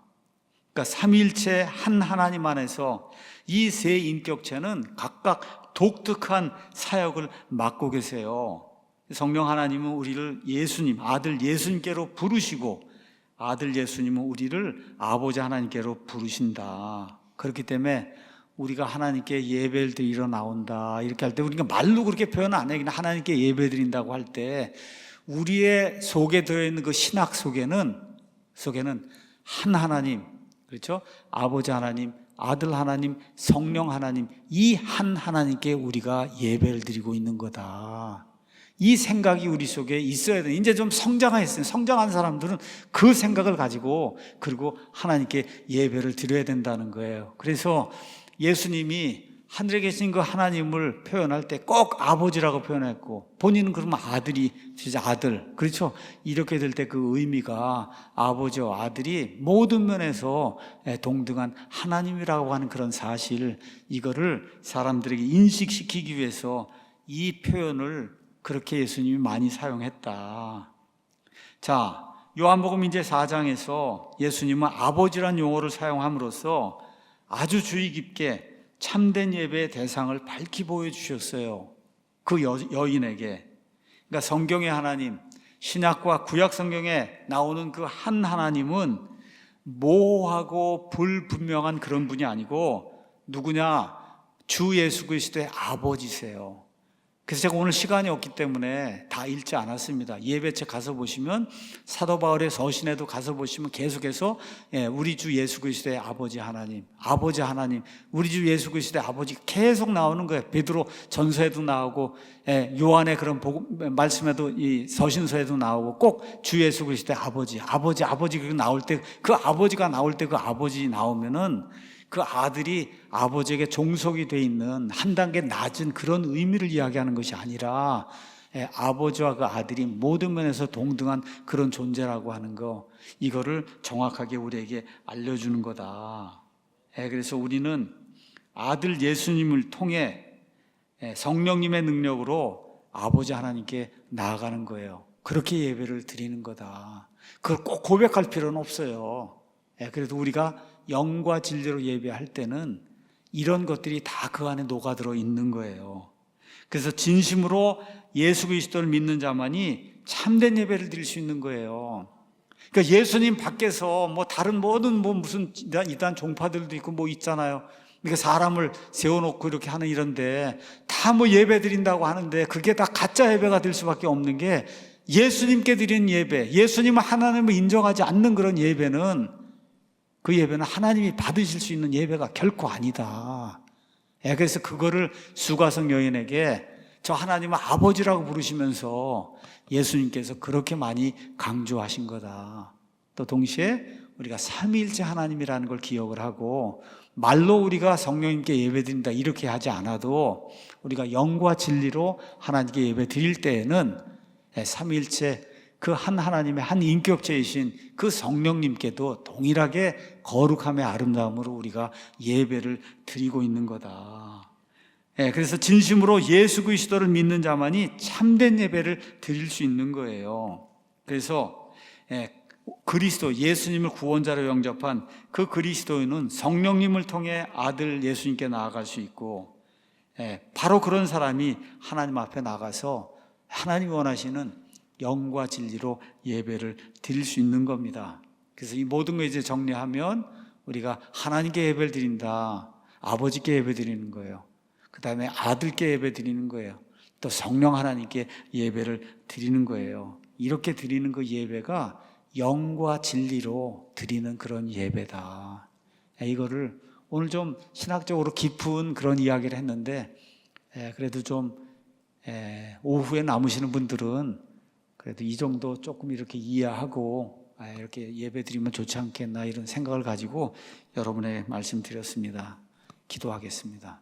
그러니까 삼위일체 한 하나님 안에서 이 세 인격체는 각각 독특한 사역을 맡고 계세요. 성령 하나님은 우리를 예수님, 아들 예수님께로 부르시고, 아들 예수님은 우리를 아버지 하나님께로 부르신다. 그렇기 때문에 우리가 하나님께 예배를 드리러 나온다 이렇게 할 때 우리가 말로 그렇게 표현 안 해요. 그냥 하나님께 예배 드린다고 할 때 우리의 속에 들어있는 그 신학 속에는 한 하나님, 그렇죠? 아버지 하나님, 아들 하나님, 성령 하나님, 이 한 하나님께 우리가 예배를 드리고 있는 거다. 이 생각이 우리 속에 있어야 돼. 이제 좀 성장했어요. 성장한 사람들은 그 생각을 가지고 그리고 하나님께 예배를 드려야 된다는 거예요. 그래서 예수님이 하늘에 계신 그 하나님을 표현할 때 꼭 아버지라고 표현했고, 본인은 그러면 아들이, 진짜 아들. 그렇죠? 이렇게 될 때 그 의미가 아버지와 아들이 모든 면에서 동등한 하나님이라고 하는 그런 사실, 이거를 사람들에게 인식시키기 위해서 이 표현을 그렇게 예수님이 많이 사용했다. 자, 요한복음 이제 4장에서 예수님은 아버지란 용어를 사용함으로써 아주 주의 깊게 참된 예배의 대상을 밝히 보여주셨어요. 그 여인에게. 그러니까 성경의 하나님, 신약과 구약 성경에 나오는 그 한 하나님은 모호하고 불분명한 그런 분이 아니고 누구냐? 주 예수 그리스도의 아버지세요. 그래서 제가 오늘 시간이 없기 때문에 다 읽지 않았습니다. 예배책 가서 보시면 사도 바울의 서신에도 가서 보시면 계속해서 우리 주 예수 그리스도의 아버지 하나님, 우리 주 예수 그리스도의 아버지 계속 나오는 거예요. 베드로 전서에도 나오고 요한의 그런 말씀에도 이 서신서에도 나오고 꼭 주 예수 그리스도의 아버지 그 나올 때 그 아버지가 나올 때 그 아버지 나오면은 그 아들이 아버지에게 종속이 돼 있는 한 단계 낮은 그런 의미를 이야기하는 것이 아니라 아버지와 그 아들이 모든 면에서 동등한 그런 존재라고 하는 거, 이거를 정확하게 우리에게 알려주는 거다. 그래서 우리는 아들 예수님을 통해 성령님의 능력으로 아버지 하나님께 나아가는 거예요. 그렇게 예배를 드리는 거다. 그걸 꼭 고백할 필요는 없어요. 그래도 우리가 영과 진리로 예배할 때는 이런 것들이 다 그 안에 녹아들어 있는 거예요. 그래서 진심으로 예수 그리스도를 믿는 자만이 참된 예배를 드릴 수 있는 거예요. 그러니까 예수님 밖에서 뭐 다른 모든 무슨 이단 종파들도 있고 뭐 있잖아요. 그러니까 사람을 세워놓고 이렇게 하는 이런데 다 뭐 예배 드린다고 하는데 그게 다 가짜 예배가 될 수밖에 없는 게, 예수님께 드리는 예배, 예수님은 하나님을 인정하지 않는 그런 예배는, 그 예배는 하나님이 받으실 수 있는 예배가 결코 아니다. 그래서 그거를 수가성 여인에게 저 하나님은 아버지라고 부르시면서 예수님께서 그렇게 많이 강조하신 거다. 또 동시에 우리가 삼위일체 하나님이라는 걸 기억을 하고, 말로 우리가 성령님께 예배드린다 이렇게 하지 않아도 우리가 영과 진리로 하나님께 예배 드릴 때에는 삼위일체 그 한 하나님의 한 인격체이신 그 성령님께도 동일하게 거룩함의 아름다움으로 우리가 예배를 드리고 있는 거다. 그래서 진심으로 예수 그리스도를 믿는 자만이 참된 예배를 드릴 수 있는 거예요. 그래서 그리스도, 예수님을 구원자로 영접한 그 그리스도인은 성령님을 통해 아들 예수님께 나아갈 수 있고, 바로 그런 사람이 하나님 앞에 나가서 하나님이 원하시는 영과 진리로 예배를 드릴 수 있는 겁니다. 그래서 이 모든 거 이제 정리하면 우리가 하나님께 예배를 드린다, 아버지께 예배 드리는 거예요. 그 다음에 아들께 예배 드리는 거예요. 또 성령 하나님께 예배를 드리는 거예요. 이렇게 드리는 그 예배가 영과 진리로 드리는 그런 예배다. 이거를 오늘 좀 신학적으로 깊은 그런 이야기를 했는데, 그래도 좀 오후에 남으시는 분들은 그래도 이 정도 조금 이렇게 이해하고 이렇게 예배 드리면 좋지 않겠나, 이런 생각을 가지고 여러분의 말씀 드렸습니다. 기도하겠습니다.